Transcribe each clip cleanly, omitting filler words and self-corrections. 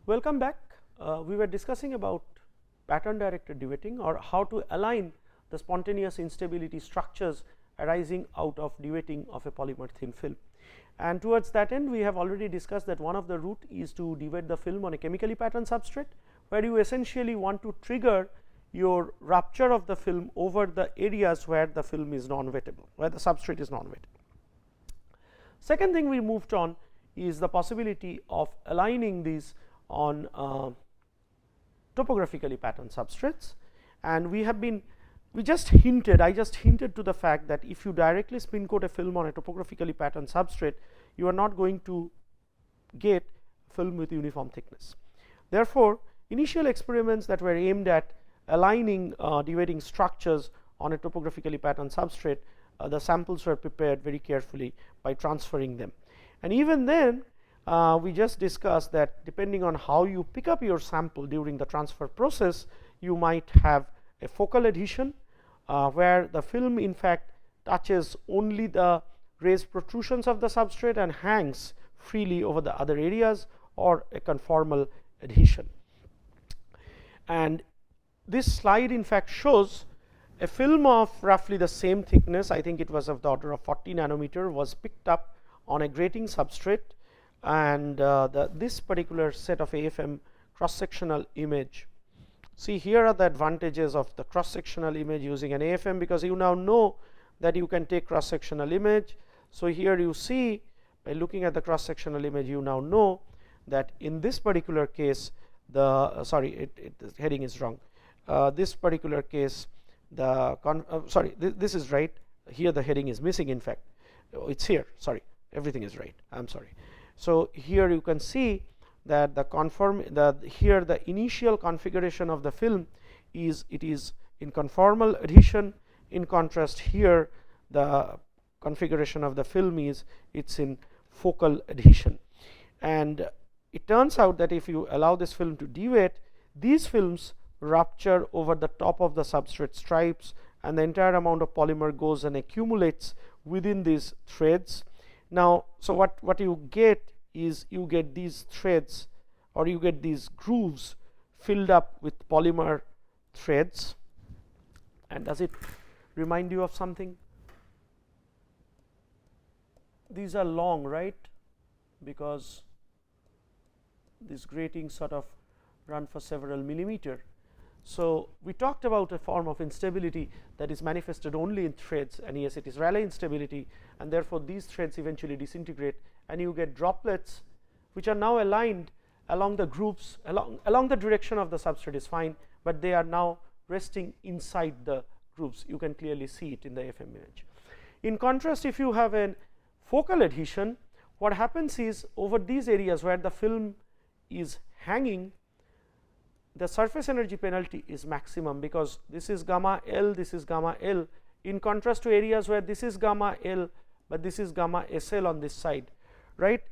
Welcome back. We were discussing about pattern directed dewetting, or how to align the spontaneous instability structures arising out of dewetting of a polymer thin film. And towards that end, we have already discussed that one of the route is to dewet the film on a chemically patterned substrate, where you essentially want to trigger your rupture of the film over the areas where the film is non-wettable, where the substrate is non-wettable. Second thing we moved on is the possibility of aligning these on topographically patterned substrates, and I just hinted to the fact that if you directly spin coat a film on a topographically patterned substrate, you are not going to get film with uniform thickness. Therefore, initial experiments that were aimed at aligning dewetting structures on a topographically patterned substrate, the samples were prepared very carefully by transferring them, and even then we just discussed that depending on how you pick up your sample during the transfer process, you might have a focal adhesion where the film in fact touches only the raised protrusions of the substrate and hangs freely over the other areas, or a conformal adhesion. And this slide in fact shows a film of roughly the same thickness, I think it was of the order of 40 nanometer, was picked up on a grating substrate, and this particular set of AFM cross sectional image. See, here are the advantages of the cross sectional image using an AFM, because you now know that you can take cross sectional image. So, here you see, by looking at the cross sectional image, you now know that in this particular case the the heading is wrong. This particular case this is right, here the heading is missing, in fact it's here, sorry, everything is right, I am sorry. So, here you can see that here the initial configuration of the film is in conformal adhesion. In contrast, here the configuration of the film is in focal adhesion, and it turns out that if you allow this film to dewet, these films rupture over the top of the substrate stripes, and the entire amount of polymer goes and accumulates within these threads. Now, so what you get is you get these threads, or you get these grooves filled up with polymer threads. And does it remind you of something? These are long, right? Because these gratings sort of run for several millimeter. So, we talked about a form of instability that is manifested only in threads, and yes, it is Rayleigh instability, and therefore these threads eventually disintegrate, and you get droplets which are now aligned along the grooves, along the direction of the substrate is fine, but they are now resting inside the grooves. You can clearly see it in the AFM image. In contrast, if you have a focal adhesion, what happens is over these areas where the film is hanging, the surface energy penalty is maximum, because this is gamma L, this is gamma L, in contrast to areas where this is gamma L, but this is gamma SL on this side, right.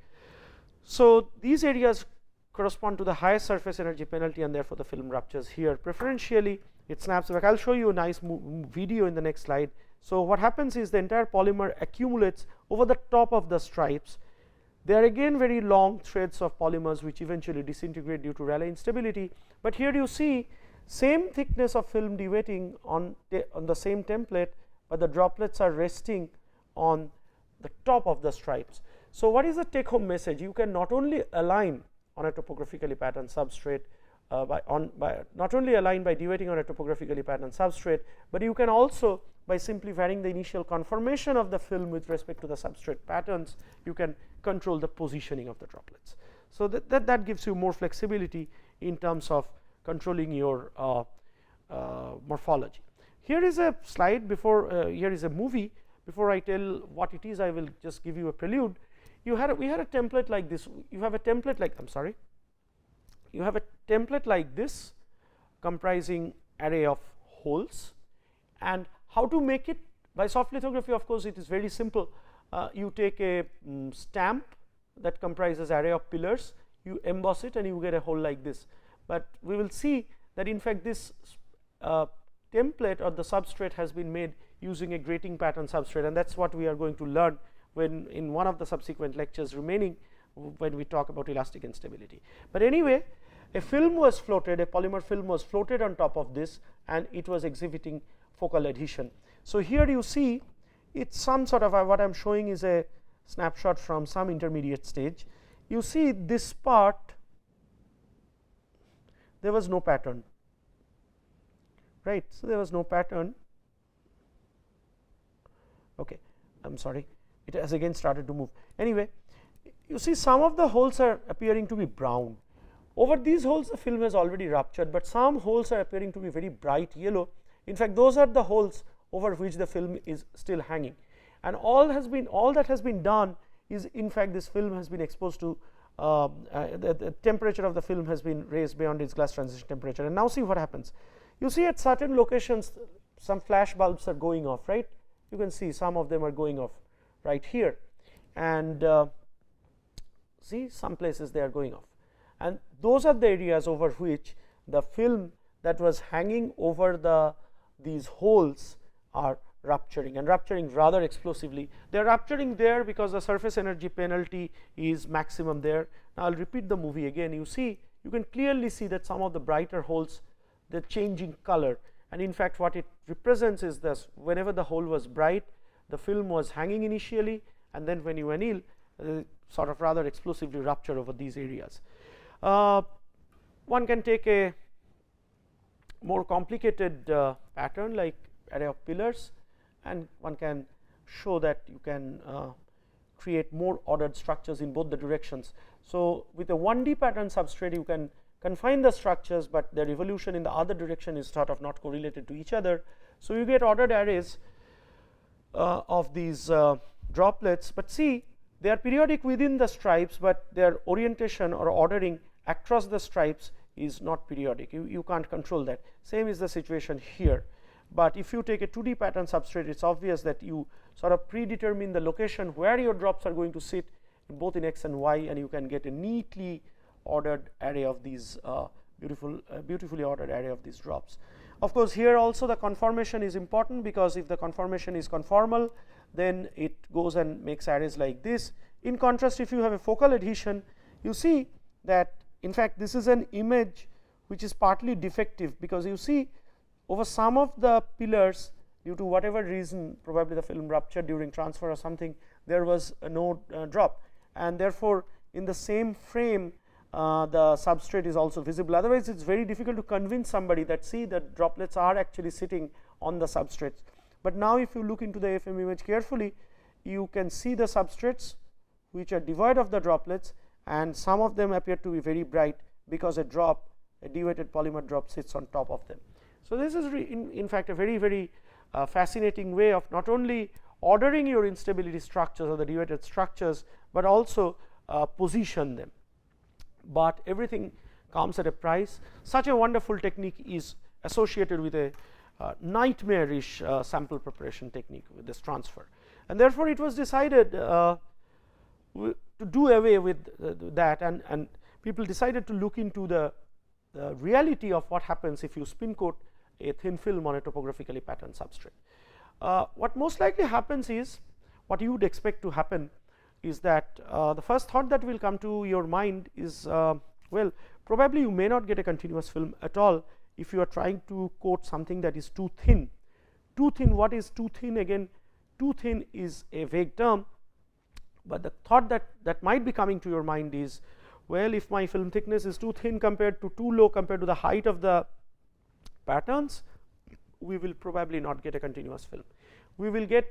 So, these areas correspond to the highest surface energy penalty, and therefore the film ruptures here. Preferentially it snaps back. I will show you a nice video in the next slide. So, what happens is the entire polymer accumulates over the top of the stripes. They are again very long threads of polymers which eventually disintegrate due to Rayleigh instability, but here you see same thickness of film dewetting on the same template, but the droplets are resting on the top of the stripes. So, what is the take home message? You can not only align on a topographically patterned substrate not only align by dewetting on a topographically patterned substrate, but you can also, by simply varying the initial conformation of the film with respect to the substrate patterns, you can control the positioning of the droplets. So, that gives you more flexibility in terms of controlling your morphology. Here is a slide here is a movie. Before I tell what it is, I will just give you a prelude. We had a template like this. You have a template like, you have a template like this comprising array of holes, and how to make it by soft lithography. Of course, it is very simple. You take a stamp that comprises array of pillars, you emboss it, and you get a hole like this. But we will see that in fact this template or the substrate has been made using a grating pattern substrate, and that is what we are going to learn when in one of the subsequent lectures remaining when we talk about elastic instability. But anyway, a film was floated, a polymer film was floated on top of this, and it was exhibiting focal adhesion. So, here you see it is some sort of what I am showing is a snapshot from some intermediate stage. You see this part, there was no pattern, right. So, there was no pattern. Okay, I am sorry, it has again started to move. Anyway, you see some of the holes are appearing to be brown. Over these holes the film has already ruptured, but some holes are appearing to be very bright yellow. In fact, those are the holes over which the film is still hanging, and all that has been done is, in fact, this film has been exposed to the temperature of the film has been raised beyond its glass transition temperature. And now see what happens. You see at certain locations some flash bulbs are going off, right. You can see some of them are going off right here, and see some places they are going off, and those are the areas over which the film that was hanging over these holes are rupturing, and rupturing rather explosively. They are rupturing there because the surface energy penalty is maximum there. Now, I will repeat the movie again. You see, you can clearly see that some of the brighter holes, they are changing color, and in fact, what it represents is this: whenever the hole was bright, the film was hanging initially, and then when you anneal, sort of rather explosively rupture over these areas. One can take a more complicated pattern like array of pillars, and one can show that you can create more ordered structures in both the directions. So, with a 1D pattern substrate you can confine the structures, but their evolution in the other direction is sort of not correlated to each other. So, you get ordered arrays of these droplets, but see they are periodic within the stripes, but their orientation or ordering across the stripes is not periodic. You can't control that. Same is the situation here. But if you take a 2D pattern substrate, it is obvious that you sort of predetermine the location where your drops are going to sit both in x and y, and you can get a neatly ordered array of these beautifully ordered array of these drops. Of course, here also the conformation is important, because if the conformation is conformal, then it goes and makes arrays like this. In contrast, if you have a focal adhesion, you see that in fact this is an image which is partly defective, because you see over some of the pillars, due to whatever reason, probably the film ruptured during transfer or something, there was no drop, and therefore in the same frame the substrate is also visible. Otherwise, it is very difficult to convince somebody that see the droplets are actually sitting on the substrates. But now if you look into the FM image carefully, you can see the substrates which are devoid of the droplets, and some of them appear to be very bright because a dewetted polymer drop sits on top of them. So, this is in fact a very fascinating way of not only ordering your instability structures or the dewetted structures, but also position them. But everything comes at a price. Such a wonderful technique is associated with a nightmarish sample preparation technique with this transfer, and therefore it was decided to do away with that, and people decided to look into the reality of what happens if you spin coat a thin film on a topographically patterned substrate. What most likely happens is, what you would expect to happen is that the first thought that will come to your mind is, well, probably you may not get a continuous film at all if you are trying to coat something that is too thin. Too thin, what is too thin? Again, too thin is a vague term, but the thought that might be coming to your mind is, well, if my film thickness is too thin compared to too low compared to the height of the patterns, we will probably not get a continuous film. We will get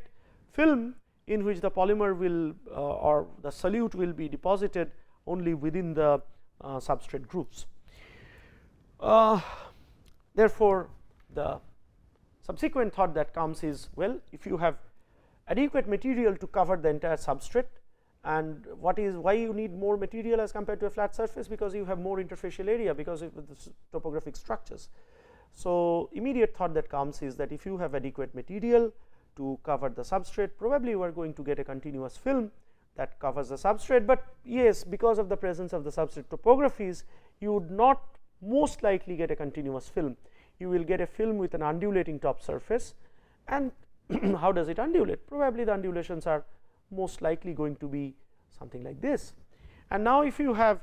film in which the polymer will or the solute will be deposited only within the substrate groups. Therefore, the subsequent thought that comes is, well, if you have adequate material to cover the entire substrate, and why you need more material as compared to a flat surface? Because you have more interfacial area because of the topographic structures. So, immediate thought that comes is that if you have adequate material to cover the substrate, probably you are going to get a continuous film that covers the substrate, but yes, because of the presence of the substrate topographies, you would not most likely get a continuous film. You will get a film with an undulating top surface, and how does it undulate? Probably the undulations are most likely going to be something like this. And now if you have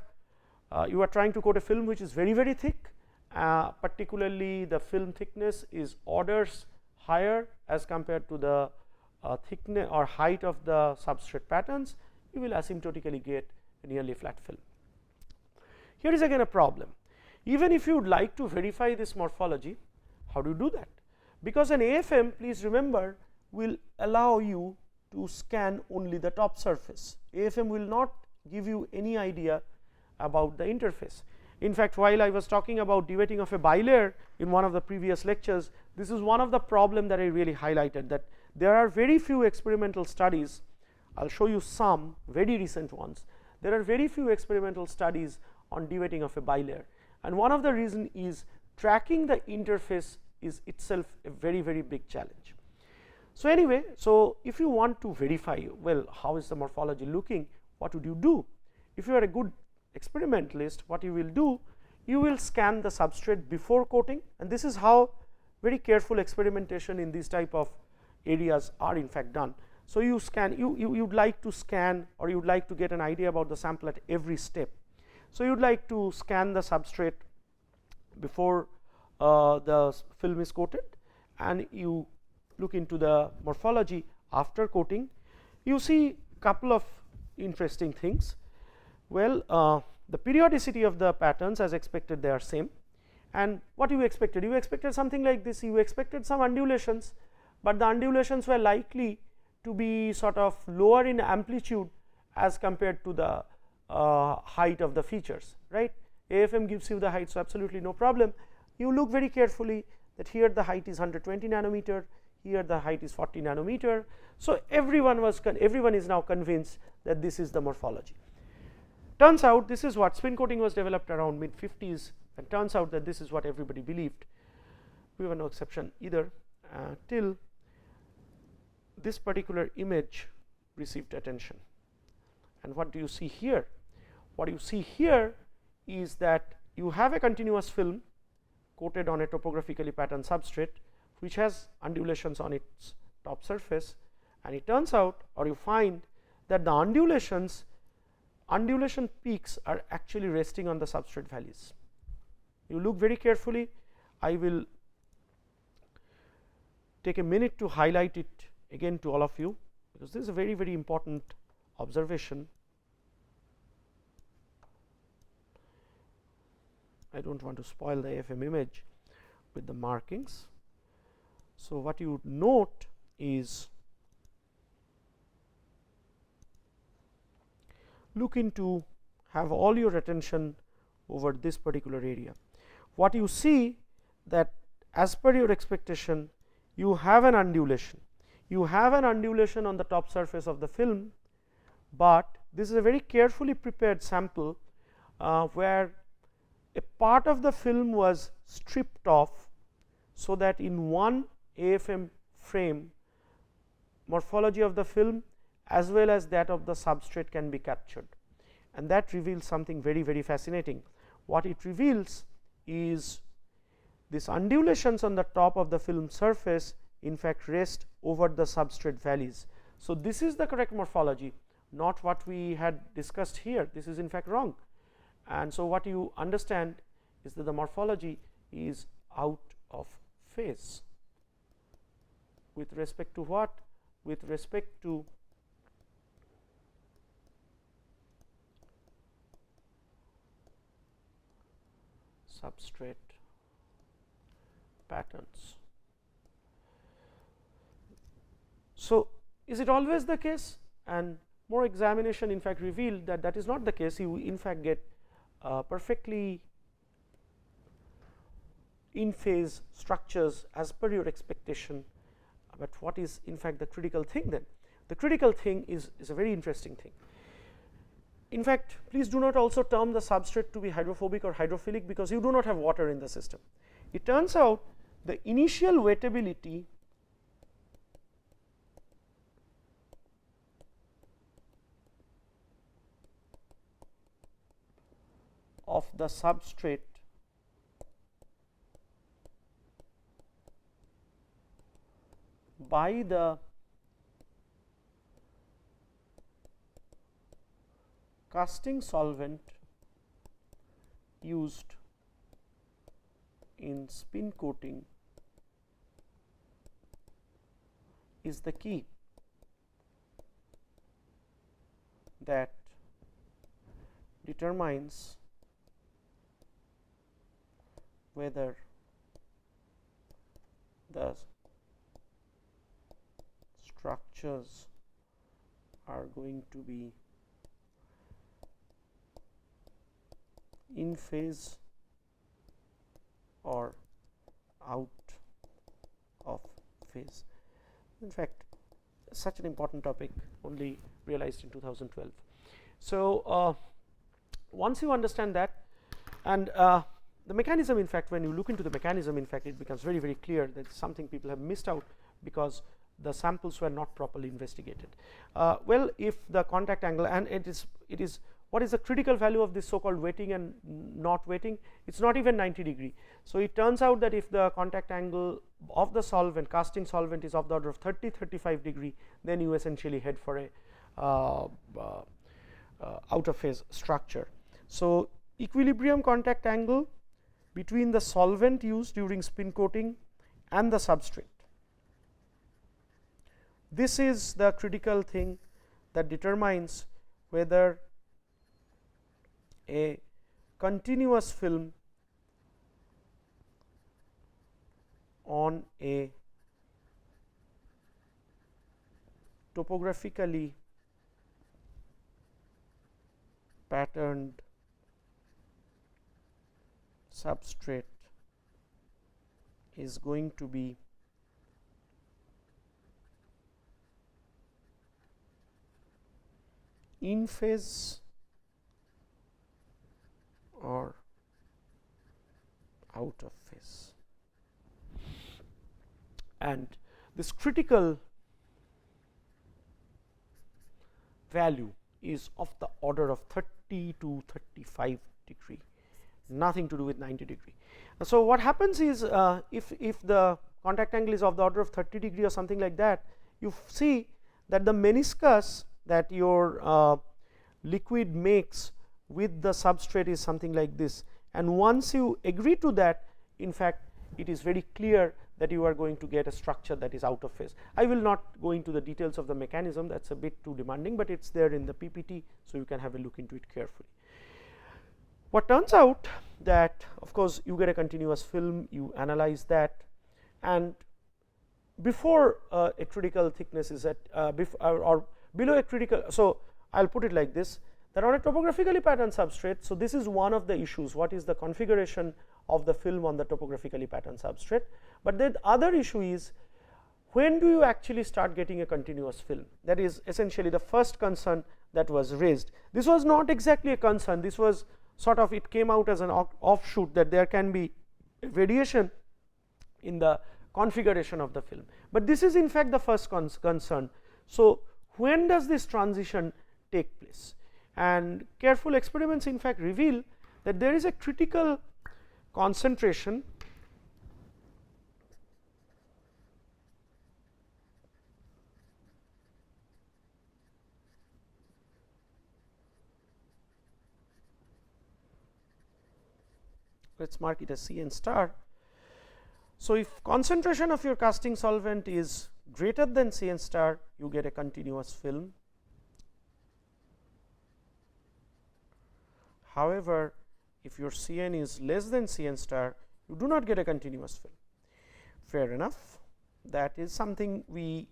you are trying to coat a film which is very, very thick, particularly the film thickness is orders higher as compared to the thickness or height of the substrate patterns, you will asymptotically get a nearly flat film. Here is again a problem. Even if you would like to verify this morphology, how do you do that? Because an AFM, please remember, will allow you to scan only the top surface. AFM will not give you any idea about the interface. In fact, while I was talking about dewetting of a bilayer in one of the previous lectures, this is one of the problem that I really highlighted, that there are very few experimental studies. I will show you some very recent ones. There are very few experimental studies on dewetting of a bilayer, and one of the reason is tracking the interface is itself a very, very big challenge. So anyway, so if you want to verify, well, how is the morphology looking, what would you do? If you are a good experimentalist, what you will do, you will scan the substrate before coating, and this is how very careful experimentation in these type of areas are in fact done. So you scan, you would like to scan, or you would like to get an idea about the sample at every step. So you would like to scan the substrate before the film is coated, and you look into the morphology after coating. You see couple of interesting things. Well, the periodicity of the patterns as expected, they are same, and what you expected? You expected something like this. You expected some undulations, but the undulations were likely to be sort of lower in amplitude as compared to the height of the features, right? AFM gives you the height, so absolutely no problem. You look very carefully that here the height is 120 nanometer, here the height is 40 nanometer. So everyone is now convinced that this is the morphology. Turns out this is what spin coating was developed around mid 50s, and turns out that this is what everybody believed. We were no exception either, till this particular image received attention. And what do you see here? What you see here is that you have a continuous film coated on a topographically patterned substrate which has undulations on its top surface, and it turns out, or you find, that the undulation peaks are actually resting on the substrate values. You look very carefully. I will take a minute to highlight it again to all of you, because this is a very, very important observation. I do not want to spoil the AFM image with the markings. So what you would note is, look into, have all your attention over this particular area. What you see, that as per your expectation, you have an undulation. You have an undulation on the top surface of the film, but this is a very carefully prepared sample where a part of the film was stripped off, so that in one AFM frame morphology of the film as well as that of the substrate can be captured, and that reveals something very, very fascinating. What it reveals is these undulations on the top of the film surface in fact rest over the substrate valleys. So this is the correct morphology, not what we had discussed here. This is in fact wrong, and so what you understand is that the morphology is out of phase with respect to what? With respect to substrate patterns. So is it always the case? And more examination in fact revealed that that is not the case. You in fact get perfectly in phase structures as per your expectation. But what is in fact the critical thing then? The critical thing is a very interesting thing. In fact, please do not also term the substrate to be hydrophobic or hydrophilic, because you do not have water in the system. It turns out the initial wettability of the substrate by the casting solvent used in spin coating is the key that determines whether the structures are going to be in phase or out of phase. In fact, such an important topic, only realized in 2012. So, once you understand that, and the mechanism, in fact, when you look into the mechanism, in fact, it becomes very, very clear that something people have missed out because the samples were not properly investigated. Well, if the contact angle, and it is what is the critical value of this so called wetting and not wetting? It is not even 90°. So, it turns out that if the contact angle of the solvent, casting solvent, is of the order of 30-35°, then you essentially head for a out of phase structure. So, equilibrium contact angle between the solvent used during spin coating and the substrate. This is the critical thing that determines whether a continuous film on a topographically patterned substrate is going to be in phase or out of phase. And this critical value is of the order of 30 to 35°, nothing to do with 90°. So, what happens is if the contact angle is of the order of 30° or something like that, you see that the meniscus that your liquid makes with the substrate is something like this, and once you agree to that, in fact, it is very clear that you are going to get a structure that is out of phase. I will not go into the details of the mechanism, that is a bit too demanding, but it is there in the PPT, so you can have a look into it carefully. What turns out that, of course, you get a continuous film, you analyze that, and before a critical thickness is at or below a critical. So, I will put it like this, that on a topographically patterned substrate. So, this is one of the issues, what is the configuration of the film on the topographically patterned substrate, but the other issue is when do you actually start getting a continuous film? That is essentially the first concern that was raised. This was not exactly a concern, this was sort of, it came out as an offshoot that there can be variation in the configuration of the film, but this is in fact the first concern. So, when does this transition take place? And careful experiments in fact reveal that there is a critical concentration let us mark it as Cn star. So, if concentration of your casting solvent is greater than Cn star, you get a continuous film. However, if your Cn is less than Cn star, you do not get a continuous film. Fair enough, that is something we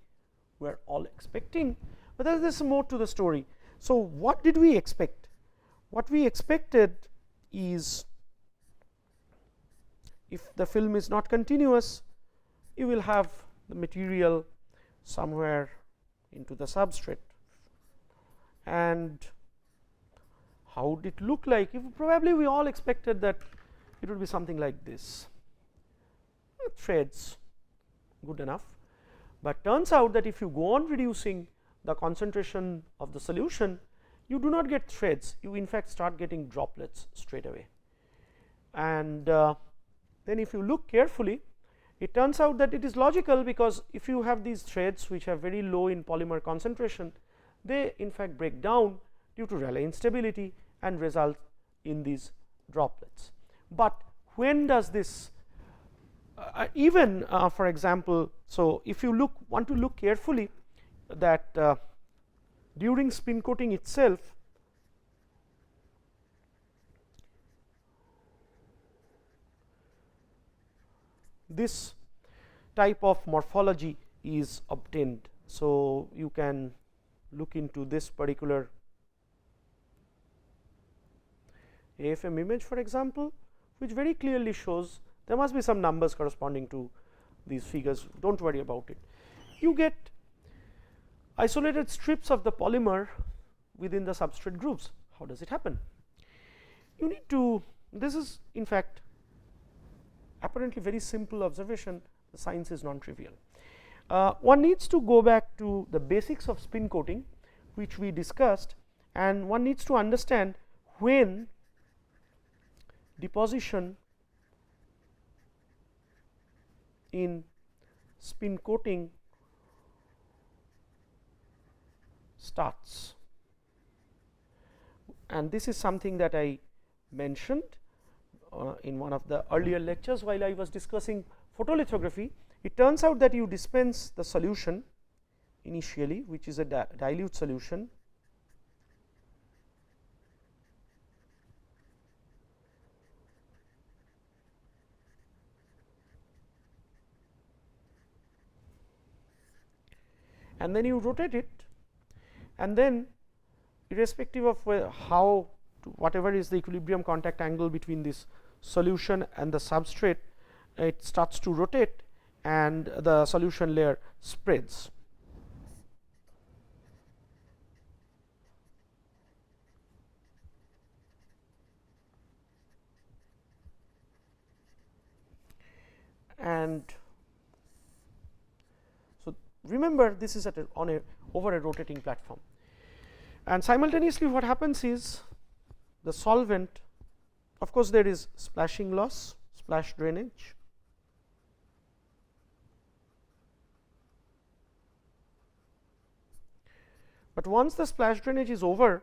were all expecting, but there is more to the story. So, what did we expect? What we expected is, if the film is not continuous, you will have the material somewhere into the substrate, and how would it look like? If probably we all expected that it would be something like this, threads, good enough, but turns out that if you go on reducing the concentration of the solution, you do not get threads, you in fact start getting droplets straight away. And then if you look carefully, it turns out that it is logical, because if you have these threads which are very low in polymer concentration, they in fact break down due to Rayleigh instability and result in these droplets. But when does this even for example, so if you want to look carefully that during spin coating itself, this type of morphology is obtained. So, you can look into this particular AFM image for example, which very clearly shows there must be some numbers corresponding to these figures, do not worry about it. You get isolated strips of the polymer within the substrate groups. How does it happen? You need to, this is in fact apparently very simple observation, the science is non-trivial. One needs to go back to the basics of spin coating which we discussed, and one needs to understand when deposition in spin coating starts, and this is something that I mentioned in one of the earlier lectures while I was discussing photolithography. It turns out that you dispense the solution initially, which is a dilute solution, and then you rotate it, and then irrespective of how whatever is the equilibrium contact angle between this solution and the substrate, it starts to rotate and the solution layer spreads. And so, remember this is at over a rotating platform, and simultaneously what happens is the solvent, of course there is splashing loss, splash drainage, but once the splash drainage is over,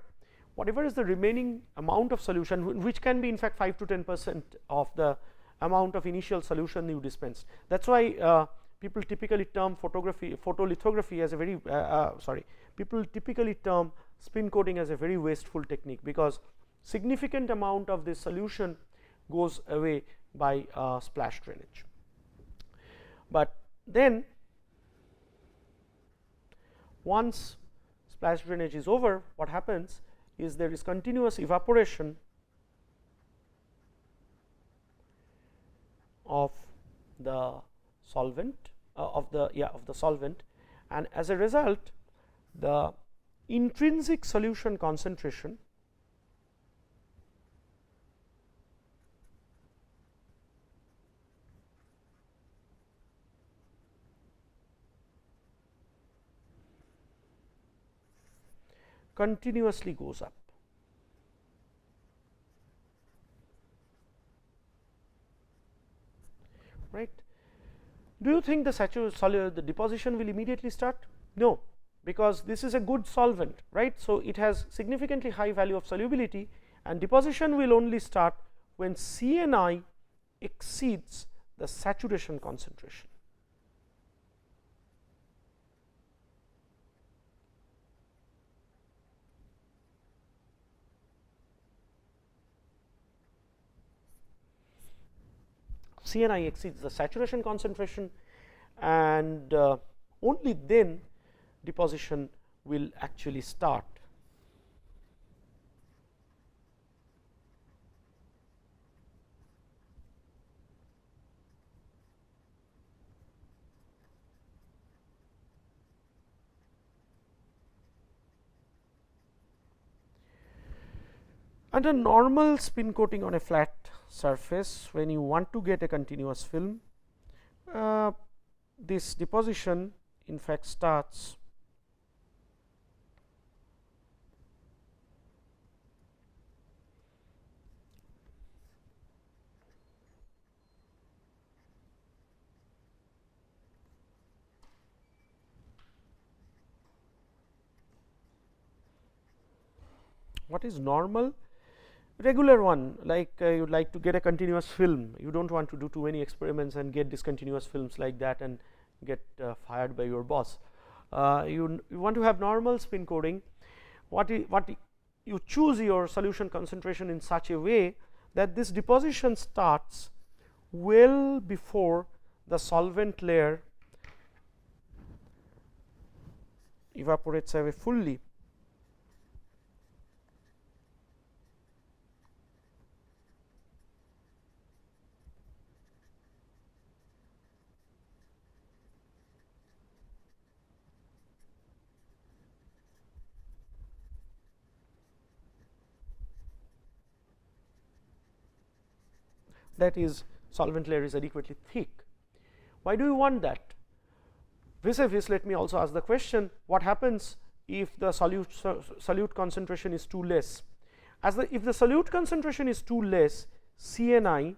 whatever is the remaining amount of solution, which can be in fact 5 to 10% of the amount of initial solution you dispensed. That is why people typically term photolithography as a very people typically term spin coating as a very wasteful technique, because significant amount of this solution goes away by splash drainage. But then once splash drainage is over, what happens is there is continuous evaporation of the solvent of the solvent, and as a result the intrinsic solution concentration continuously goes up. Right? Do you think the deposition will immediately start? No, because this is a good solvent, right? So, it has significantly high value of solubility, and deposition will only start when CNI exceeds the saturation concentration. CNI exceeds the saturation concentration, and only then deposition will actually start. Under normal spin coating on a flat surface, when you want to get a continuous film, this deposition in fact starts what is normal? regular one, like you would like to get a continuous film, you do not want to do too many experiments and get discontinuous films like that and get fired by your boss. You want to have normal spin coating. What you choose your solution concentration in such a way that this deposition starts well before the solvent layer evaporates away fully. That is, solvent layer is adequately thick. Why do you want that? Vis-a-vis, let me also ask the question, what happens if the solute concentration is too less? If the solute concentration is too less, CNI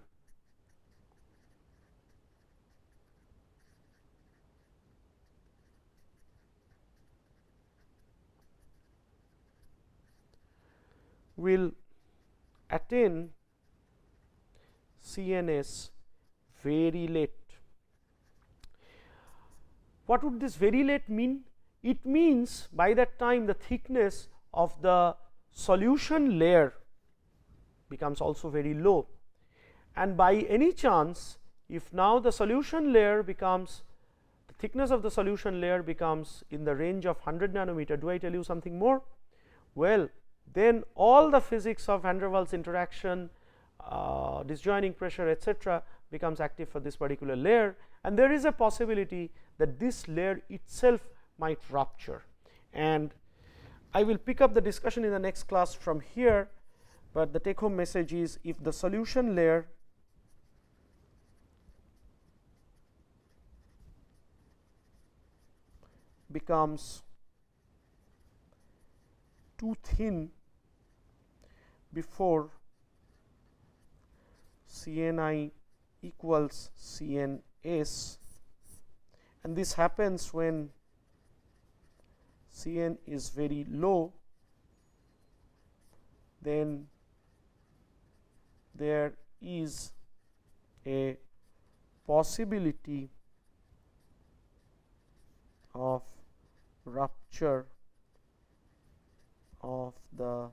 will attain CNS very late. What would this very late mean? It means by that time the thickness of the solution layer becomes also very low, and by any chance, if now the solution layer becomes, the thickness of the solution layer becomes in the range of 100 nanometer, do I tell you something more? Well, then all the physics of van der Waals interaction, disjoining pressure, etc., becomes active for this particular layer, and there is a possibility that this layer itself might rupture. And I will pick up the discussion in the next class from here, but the take home message is, if the solution layer becomes too thin before CNI equals CNS, and this happens when Cn is very low, then there is a possibility of rupture of the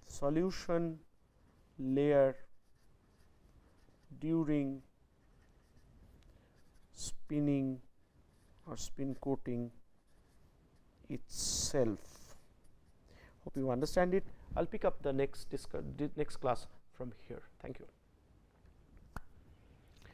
solution layer during spinning or spin coating itself. Hope you understand it. I will pick up the next class from here. Thank you.